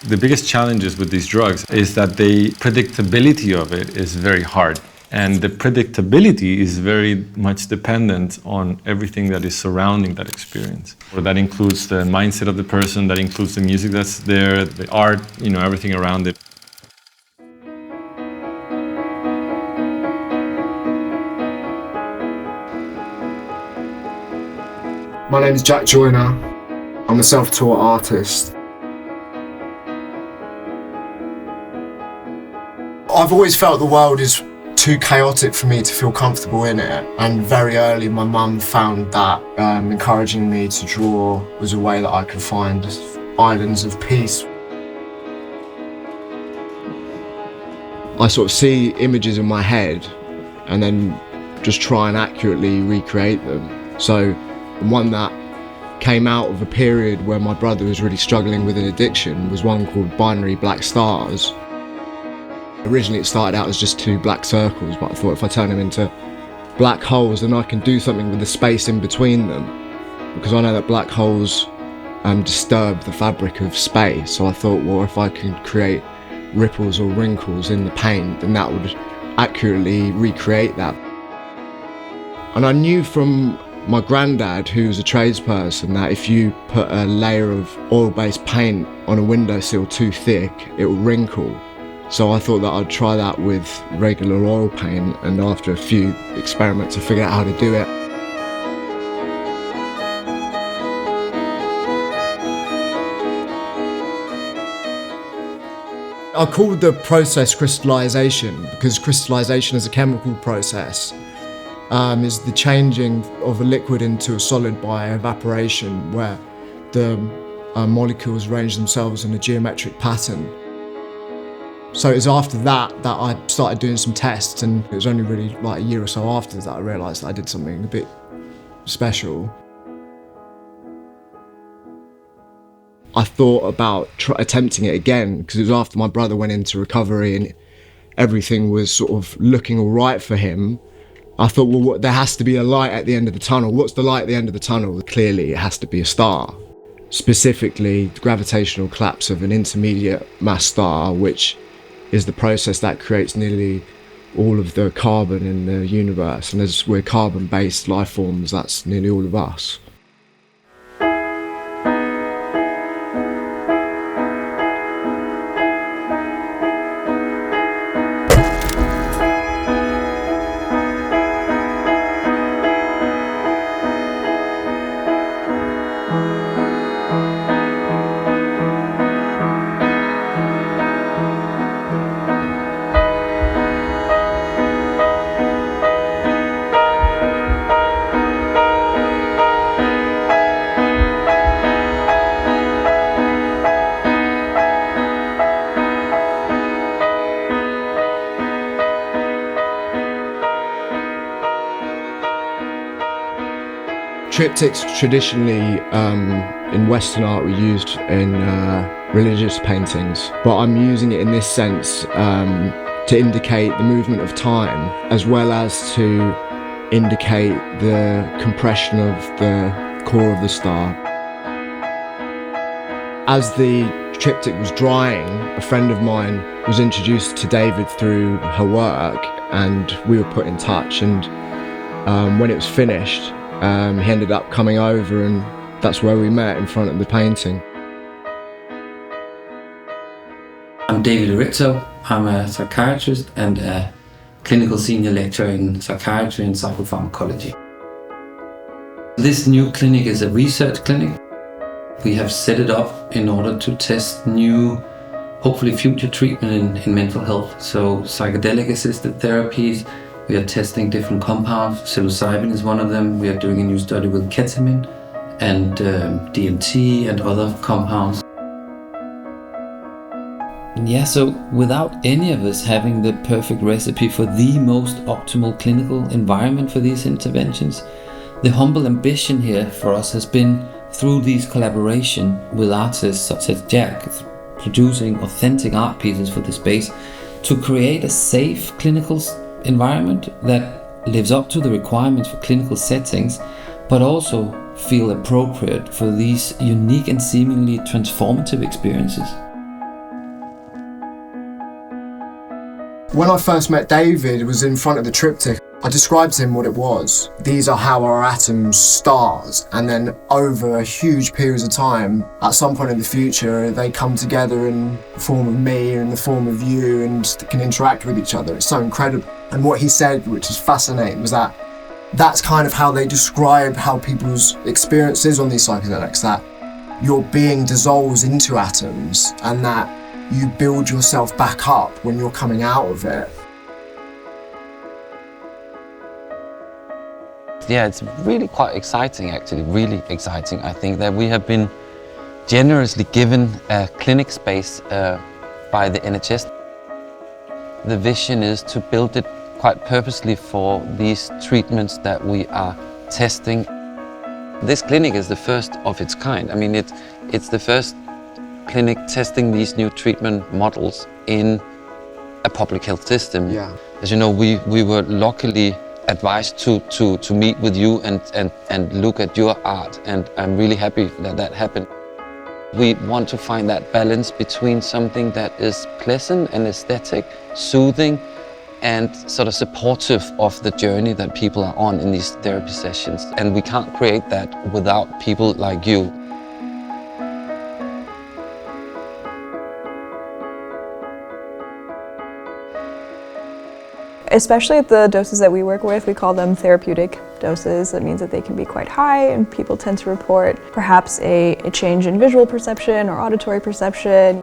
The biggest challenges with these drugs is that the predictability of it is very hard. And the predictability is very much dependent on everything that is surrounding that experience. Or that includes the mindset of the person, that includes the music that's there, the art, everything around it. My name is Jack Joyner. I'm a self-taught artist. I've always felt the world is too chaotic for me to feel comfortable in it, and very early my mum found that encouraging me to draw was a way that I could find islands of peace. I sort of see images in my head and then just try and accurately recreate them. So one that came out of a period where my brother was really struggling with an addiction was one called Binary Black Stars. Originally it started out as just two black circles, but I thought if I turn them into black holes then I can do something with the space in between them, because I know that black holes disturb the fabric of space. So I thought, well, if I can create ripples or wrinkles in the paint, then that would accurately recreate that. And I knew from my granddad, who was a tradesperson, that if you put a layer of oil-based paint on a windowsill too thick, it will wrinkle. So I thought that I'd try that with regular oil paint, and after a few experiments I figured out how to do it. I called the process crystallization because crystallization is a chemical process. Is the changing of a liquid into a solid by evaporation, where the molecules arrange themselves in a geometric pattern. So it was after that I started doing some tests, and it was only really like a year or so after that I realised that I did something a bit special. I thought about attempting it again, because it was after my brother went into recovery and everything was sort of looking all right for him. I thought, well, there has to be a light at the end of the tunnel. What's the light at the end of the tunnel? Clearly, it has to be a star. Specifically, the gravitational collapse of an intermediate mass star, which is the process that creates nearly all of the carbon in the universe. And as we're carbon-based life forms, that's nearly all of us. Triptychs traditionally in Western art were used in religious paintings, but I'm using it in this sense to indicate the movement of time, as well as to indicate the compression of the core of the star. As the triptych was drying, a friend of mine was introduced to David through her work, and we were put in touch, and when it was finished, he ended up coming over, and that's where we met, in front of the painting. I'm David Rizzo. I'm a psychiatrist and a clinical senior lecturer in psychiatry and psychopharmacology. This new clinic is a research clinic. We have set it up in order to test new, hopefully future treatment in mental health. So psychedelic assisted therapies. We are testing different compounds. Psilocybin is one of them. We are doing a new study with ketamine and DMT and other compounds. Yeah, so without any of us having the perfect recipe for the most optimal clinical environment for these interventions, the humble ambition here for us has been, through these collaboration with artists such as Jack, producing authentic art pieces for the space, to create a safe clinical environment that lives up to the requirements for clinical settings, but also feel appropriate for these unique and seemingly transformative experiences. When I first met David, it was in front of the triptych. I described to him what it was. These are how our atoms start, and then over a huge period of time, at some point in the future, they come together in the form of me and in the form of you and can interact with each other. It's so incredible. And what he said, which is fascinating, was that that's kind of how they describe how people's experiences on these psychedelics, that your being dissolves into atoms and that you build yourself back up when you're coming out of it. Yeah, it's really quite exciting, actually, really exciting. I think that we have been generously given a clinic space by the NHS. The vision is to build it quite purposely for these treatments that we are testing. This clinic is the first of its kind. I mean, it's the first clinic testing these new treatment models in a public health system. Yeah. As you know, we were luckily advised to meet with you and look at your art, and I'm really happy that that happened. We want to find that balance between something that is pleasant and aesthetic, soothing, and sort of supportive of the journey that people are on in these therapy sessions. And we can't create that without people like you. Especially at the doses that we work with, we call them therapeutic doses. That means that they can be quite high, and people tend to report perhaps a change in visual perception or auditory perception.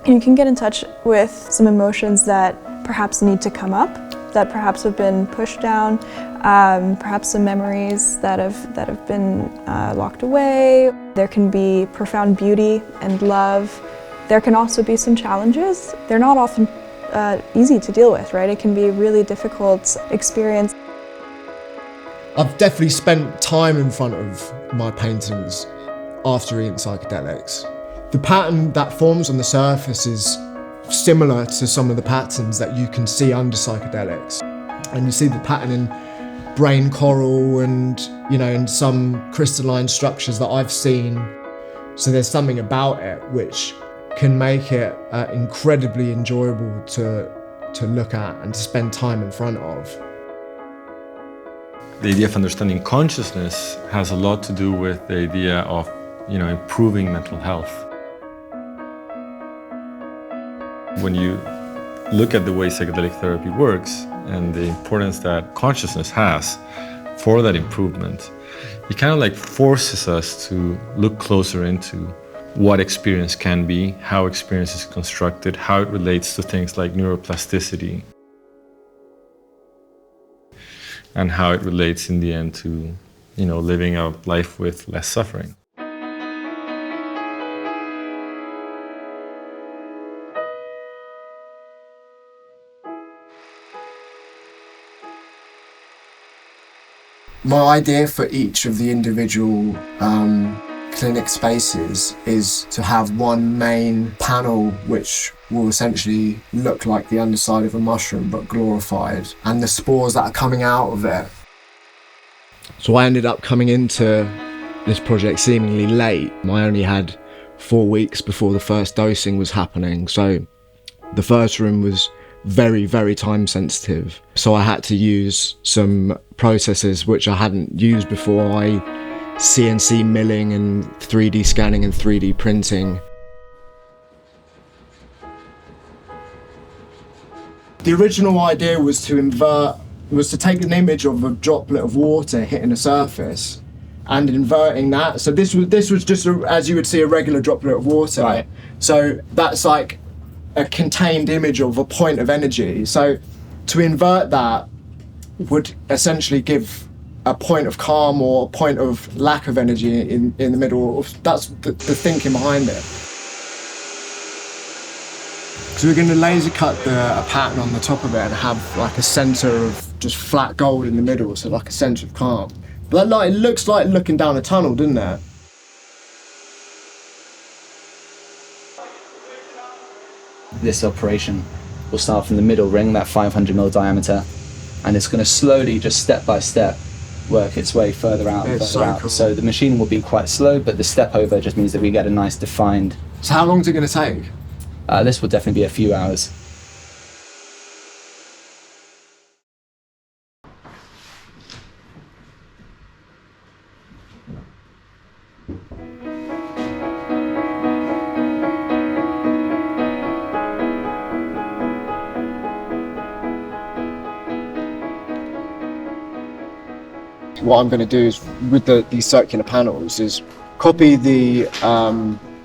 And you can get in touch with some emotions that perhaps need to come up, that perhaps have been pushed down, perhaps some memories that have been locked away. There can be profound beauty and love. There can also be some challenges. They're not often easy to deal with, right? It can be a really difficult experience. I've definitely spent time in front of my paintings after eating psychedelics. The pattern that forms on the surface is similar to some of the patterns that you can see under psychedelics. And you see the pattern in brain coral and, you know, in some crystalline structures that I've seen. So there's something about it which can make it incredibly enjoyable to look at and to spend time in front of. The idea of understanding consciousness has a lot to do with the idea of, you know, improving mental health. When you look at the way psychedelic therapy works and the importance that consciousness has for that improvement, it kind of like forces us to look closer into what experience can be, how experience is constructed, how it relates to things like neuroplasticity, and how it relates in the end to, you know, living a life with less suffering. My idea for each of the individual clinic spaces is to have one main panel which will essentially look like the underside of a mushroom but glorified, and the spores that are coming out of it. So I ended up coming into this project seemingly late. I only had 4 weeks before the first dosing was happening, so the first room was very, very time sensitive. So I had to use some processes which I hadn't used before. CNC milling and 3D scanning and 3D printing. The original idea was to take an image of a droplet of water hitting a surface and inverting that. So this was just as you would see a regular droplet of water. Right. So that's like a contained image of a point of energy. So to invert that would essentially give a point of calm or a point of lack of energy in the middle. That's the thinking behind it. So we're going to laser cut a pattern on the top of it and have like a centre of just flat gold in the middle, so like a centre of calm. But like, it looks like looking down a tunnel, doesn't it? This operation will start from the middle ring, that 500mm diameter, and it's going to slowly, just step by step, work its way further out and further out. Cool. So the machine will be quite slow, but the step over just means that we get a nice defined... So how long is it going to take? This will definitely be a few hours. what I'm going to do is, with these circular panels, is copy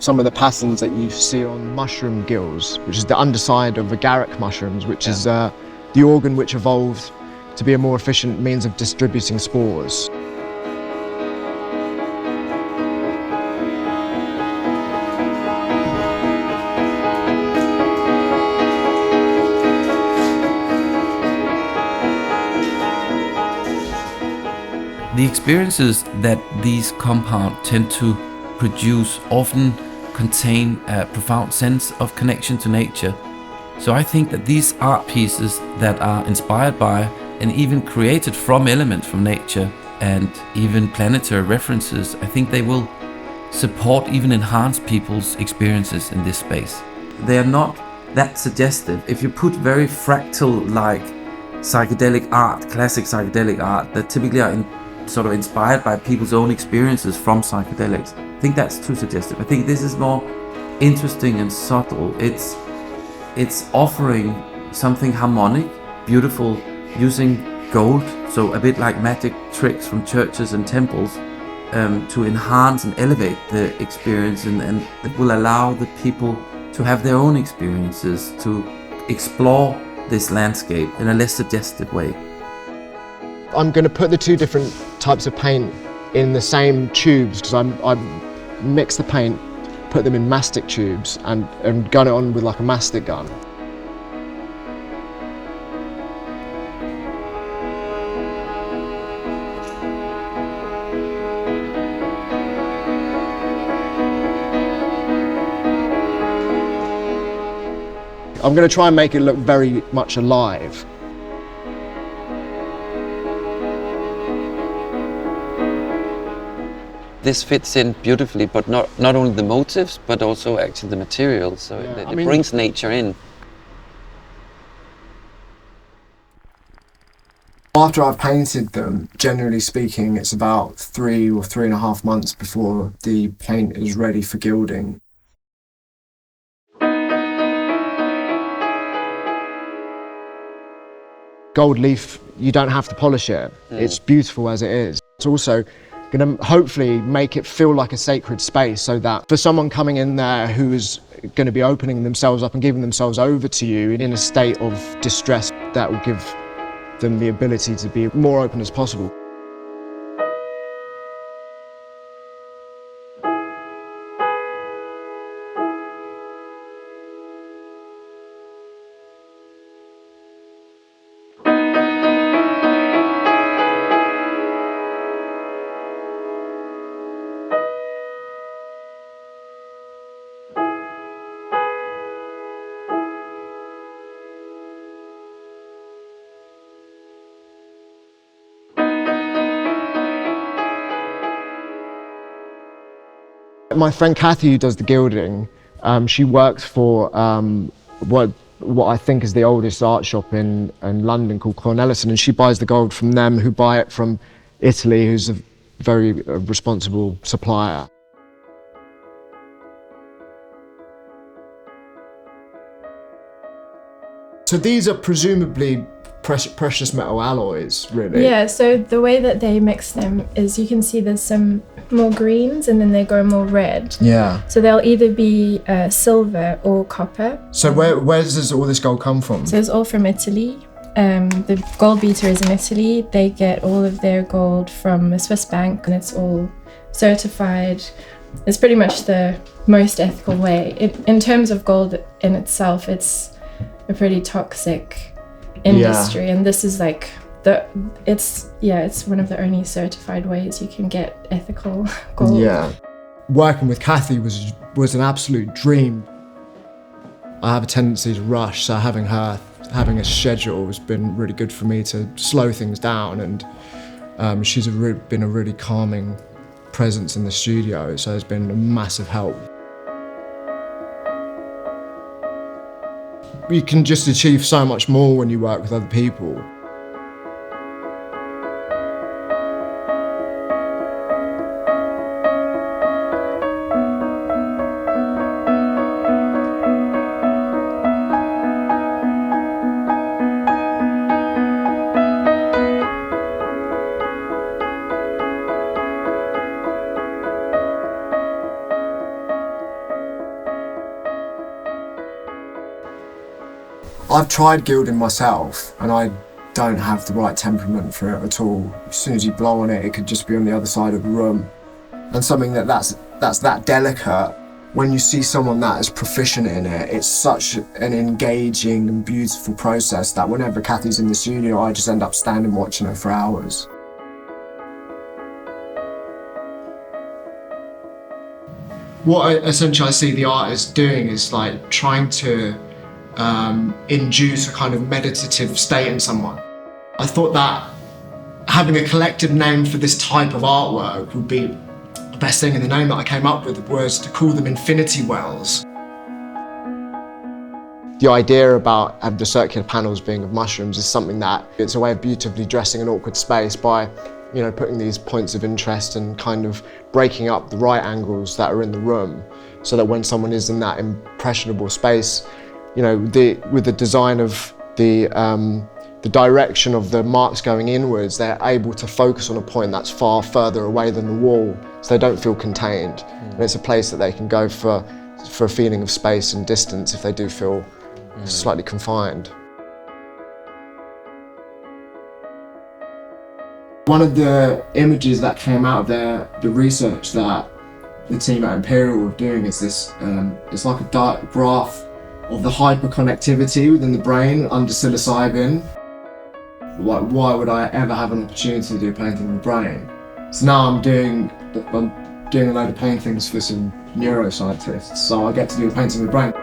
some of the patterns that you see on mushroom gills, which is the underside of agaric mushrooms, which is the organ which evolved to be a more efficient means of distributing spores. The experiences that these compounds tend to produce often contain a profound sense of connection to nature. So I think that these art pieces that are inspired by and even created from elements from nature and even planetary references, I think they will support, even enhance people's experiences in this space. They are not that suggestive. If you put very fractal-like psychedelic art, classic psychedelic art, that typically are sort of inspired by people's own experiences from psychedelics, I think that's too suggestive. I think this is more interesting and subtle. It's offering something harmonic, beautiful, using gold, so a bit like magic tricks from churches and temples, to enhance and elevate the experience, and it will allow the people to have their own experiences, to explore this landscape in a less suggestive way. I'm going to put the two different types of paint in the same tubes, because I mix the paint, put them in mastic tubes and gun it on with like a mastic gun. I'm going to try and make it look very much alive. This fits in beautifully, but not only the motifs, but also actually the materials. So it brings nature in. After I've painted them, generally speaking, it's about 3 or 3.5 months before the paint is ready for gilding. Gold leaf, you don't have to polish it. It's beautiful as it is. It's also going to hopefully make it feel like a sacred space, so that for someone coming in there who is going to be opening themselves up and giving themselves over to you in a state of distress, that will give them the ability to be more open as possible. My friend Kathy, who does the gilding, she works for what I think is the oldest art shop in London called Cornellison, and she buys the gold from them, who buy it from Italy, who's a very responsible supplier. So these are presumably precious metal alloys, really? Yeah, so the way that they mix them is, you can see there's some more greens and then they go more red. Yeah. So they'll either be silver or copper. So where does all this gold come from? So it's all from Italy. The gold beater is in Italy. They get all of their gold from a Swiss bank, and it's all certified. It's pretty much the most ethical way. In terms of gold in itself, it's a pretty toxic industry, and this is like it's one of the only certified ways you can get ethical gold. Yeah, working with Kathy was an absolute dream. I have a tendency to rush, so having a schedule has been really good for me to slow things down, and she's been a really calming presence in the studio, so it's been a massive help. You can just achieve so much more when you work with other people. I've tried gilding myself and I don't have the right temperament for it at all. As soon as you blow on it, it could just be on the other side of the room. And something that's that delicate, when you see someone that is proficient in it, it's such an engaging and beautiful process that whenever Kathy's in the studio, I just end up standing watching her for hours. What essentially I see the artist doing is like trying to induce a kind of meditative state in someone. I thought that having a collective name for this type of artwork would be the best thing, and the name that I came up with was to call them infinity wells. The idea about the circular panels being of mushrooms is something that it's a way of beautifully dressing an awkward space by, you know, putting these points of interest and kind of breaking up the right angles that are in the room, so that when someone is in that impressionable space, you know, with the design of the direction of the marks going inwards, they're able to focus on a point that's far further away than the wall, so they don't feel contained. And it's a place that they can go for a feeling of space and distance if they do feel slightly confined. One of the images that came out of the research that the team at Imperial were doing is this, it's like a graph of the hyperconnectivity within the brain under psilocybin. Like, why would I ever have an opportunity to do a painting in the brain? So now I'm doing a load of paintings for some neuroscientists, so I get to do a painting in the brain.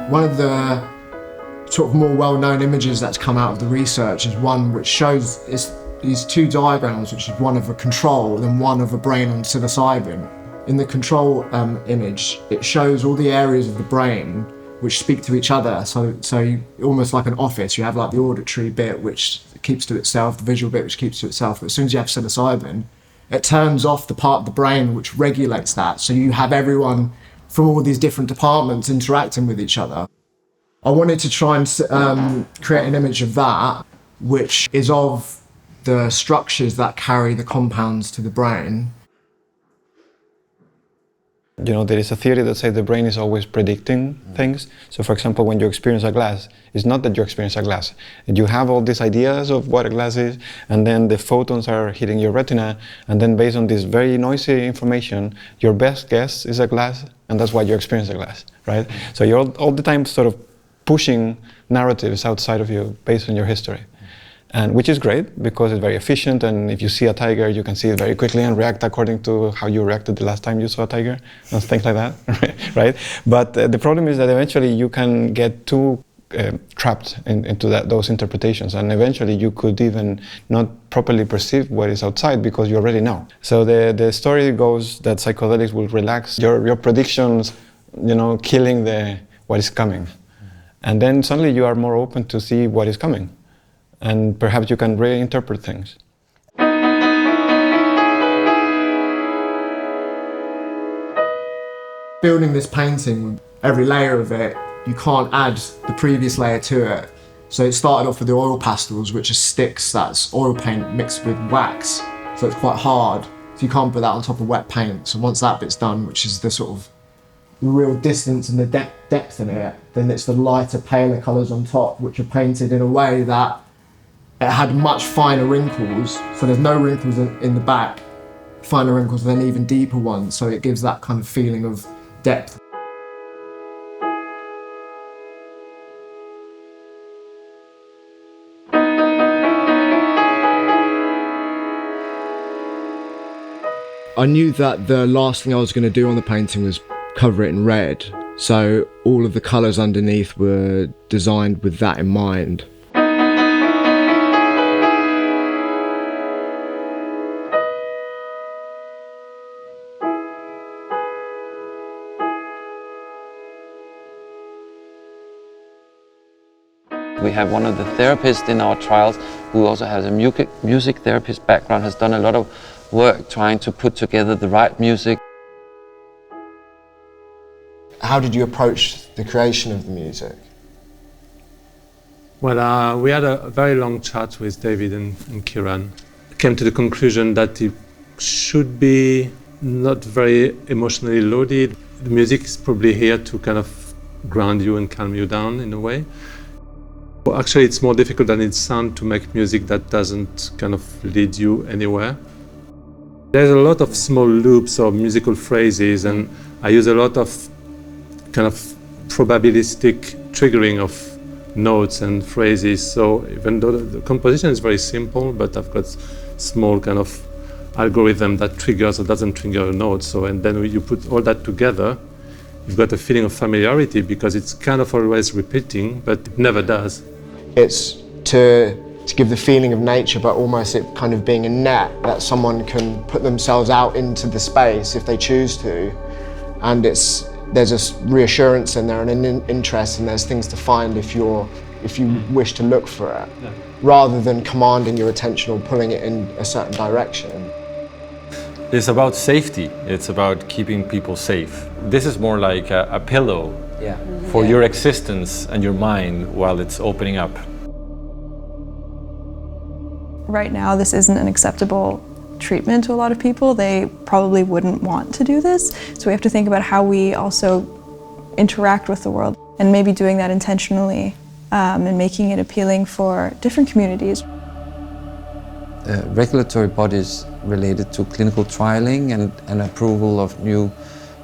One of the sort of more well-known images that's come out of the research is one which shows these two diagrams, which is one of a control and one of a brain on psilocybin. In the control image, it shows all the areas of the brain which speak to each other. So almost like an office, you have like the auditory bit which keeps to itself, the visual bit which keeps to itself. But as soon as you have psilocybin, it turns off the part of the brain which regulates that. So you have everyone from all these different departments interacting with each other. I wanted to try and create an image of that, which is of the structures that carry the compounds to the brain. You know, there is a theory that says the brain is always predicting things. So for example, when you experience a glass, it's not that you experience a glass. You have all these ideas of what a glass is, and then the photons are hitting your retina, and then based on this very noisy information, your best guess is a glass, and that's why you experience a glass, right? So you're all the time sort of pushing narratives outside of you based on your history. And which is great because it's very efficient, and if you see a tiger, you can see it very quickly and react according to how you reacted the last time you saw a tiger, and things like that, right? But the problem is that eventually you can get too trapped into those interpretations, and eventually you could even not properly perceive what is outside because you already know. So the story goes that psychedelics will relax your predictions, you know, killing what is coming. And then suddenly you are more open to see what is coming. And perhaps you can reinterpret things. Building this painting, every layer of it, you can't add the previous layer to it. So it started off with the oil pastels, which are sticks, that's oil paint mixed with wax. So it's quite hard. So you can't put that on top of wet paint. So once that bit's done, which is the sort of the real distance and the depth in it, then it's the lighter, paler colours on top, which are painted in a way that it had much finer wrinkles, so there's no wrinkles in the back, finer wrinkles, then even deeper ones, so it gives that kind of feeling of depth. I knew that the last thing I was going to do on the painting was cover it in red, so all of the colours underneath were designed with that in mind. We have one of the therapists in our trials who also has a music therapist background, has done a lot of work trying to put together the right music. How did you approach the creation of the music? Well, we had a very long chat with David and Kieran. Came to the conclusion that it should be not very emotionally loaded. The music is probably here to kind of ground you and calm you down in a way. Well, actually, it's more difficult than it sounds to make music that doesn't kind of lead you anywhere. There's a lot of small loops or musical phrases, and I use a lot of kind of probabilistic triggering of notes and phrases. So even though the composition is very simple, but I've got small kind of algorithm that triggers or doesn't trigger a note. So, and then you put all that together, you've got a feeling of familiarity because it's kind of always repeating, but it never does. It's to give the feeling of nature, but almost it kind of being a net that someone can put themselves out into the space if they choose to. And there's a reassurance in there and an interest, and there's things to find if you wish to look for it, rather than commanding your attention or pulling it in a certain direction. It's about safety. It's about keeping people safe. This is more like a pillow for your existence and your mind while it's opening up. Right now, this isn't an acceptable treatment to a lot of people. They probably wouldn't want to do this. So we have to think about how we also interact with the world, and maybe doing that intentionally and making it appealing for different communities. Regulatory bodies related to clinical trialing and approval of new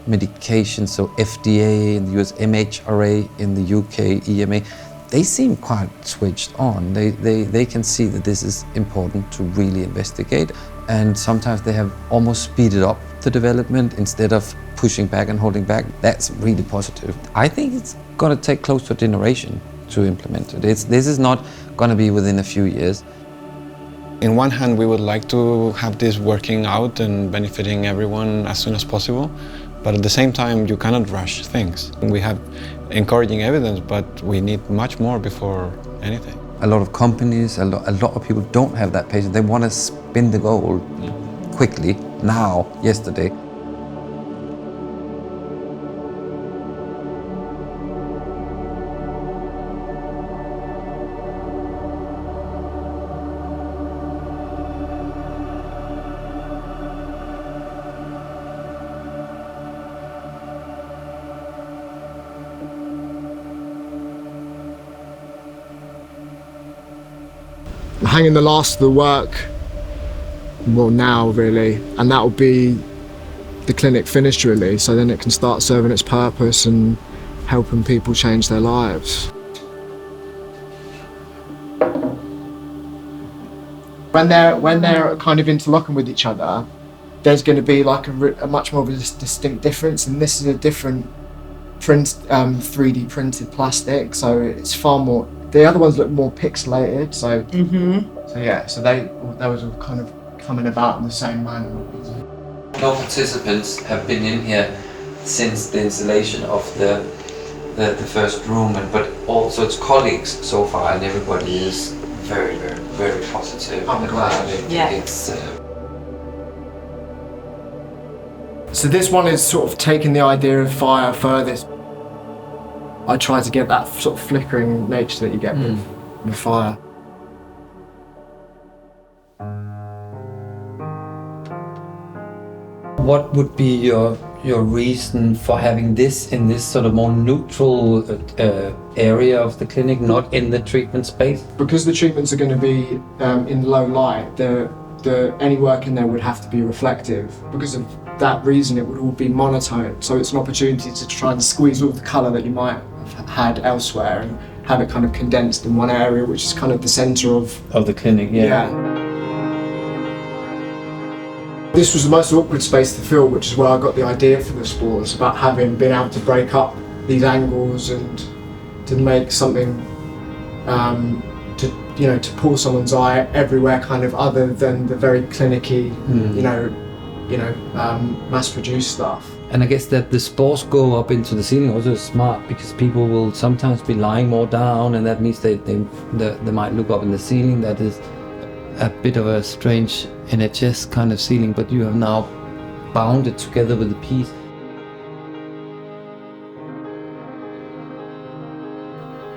medications, so FDA in the US, MHRA in the UK, EMA, they seem quite switched on. They can see that this is important to really investigate, and sometimes they have almost speeded up the development instead of pushing back and holding back. That's really positive. I think it's going to take close to a generation to implement it. This is not going to be within a few years. In one hand, we would like to have this working out and benefiting everyone as soon as possible, but at the same time, you cannot rush things. We have encouraging evidence, but we need much more before anything. A lot of companies, a lot of people don't have that patience. They want to spin the goal quickly, now, yesterday. Hanging the last of the work, well now really, and that will be the clinic finished really, so then it can start serving its purpose and helping people change their lives. When they're kind of interlocking with each other, there's going to be like a much more of a distinct difference, and this is a different 3D printed plastic, so it's far more. The other ones look more pixelated, so so those are kind of coming about in the same manner. No participants have been in here since the installation of the first room, but also its colleagues so far, and everybody is very, very, very positive. I'm glad. Yeah. So this one is sort of taking the idea of fire furthest. I try to get that sort of flickering nature that you get with fire. What would be your reason for having this in this sort of more neutral area of the clinic, not in the treatment space? Because the treatments are going to be in low light, any work in there would have to be reflective. Because of that reason, it would all be monotone. So it's an opportunity to try and squeeze all the colour that you might have had elsewhere and have it kind of condensed in one area, which is kind of the centre of the clinic. Yeah. This was the most awkward space to fill, which is where I got the idea for the spores, about having been able to break up these angles and to make something to pull someone's eye everywhere, kind of other than the very clinicky, mass-produced stuff. And I guess that the spores go up into the ceiling also is smart, because people will sometimes be lying more down, and that means they might look up in the ceiling. That is a bit of a strange NHS kind of ceiling, but you have now bound it together with the piece.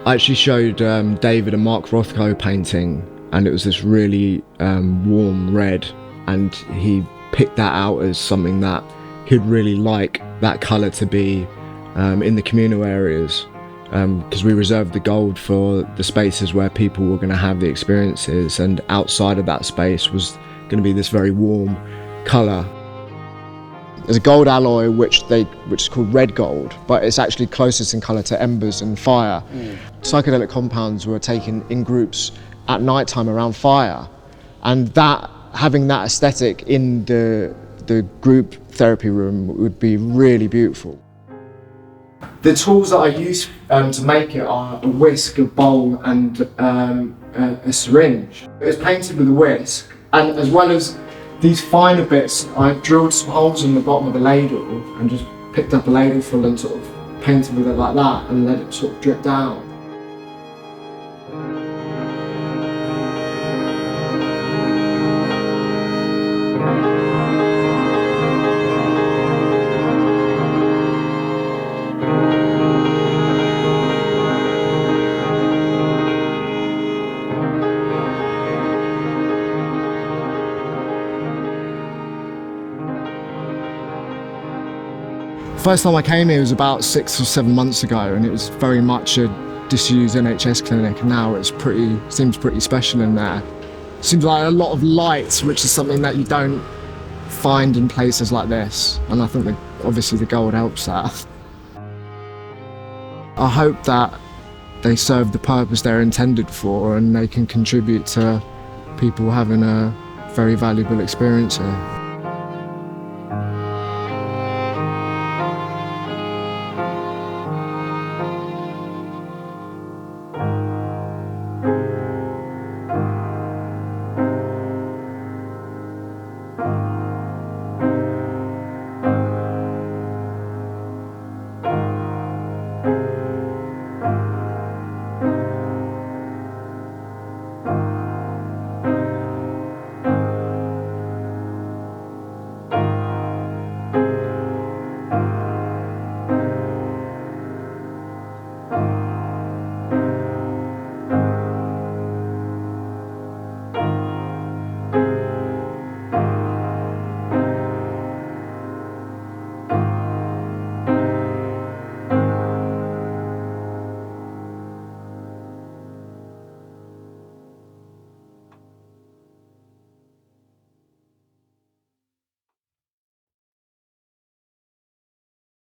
I actually showed David a Mark Rothko painting, and it was this really warm red, and he picked that out as something that he'd really like that colour to be in the communal areas, because we reserved the gold for the spaces where people were going to have the experiences, and outside of that space was going to be this very warm colour. There's a gold alloy which is called red gold, but it's actually closest in colour to embers and fire. Psychedelic compounds were taken in groups at night time around fire, and having that aesthetic in the group therapy room would be really beautiful. The tools that I use to make it are a whisk, a bowl, and a syringe. It was painted with a whisk, and as well as these finer bits, I drilled some holes in the bottom of a ladle and just picked up a ladle full and sort of painted with it like that and let it sort of drip down. First time I came here was about 6 or 7 months ago, and it was very much a disused NHS clinic, and now it seems pretty special in there. Seems like a lot of lights, which is something that you don't find in places like this, and I think that obviously the gold helps that. I hope that they serve the purpose they're intended for, and they can contribute to people having a very valuable experience here.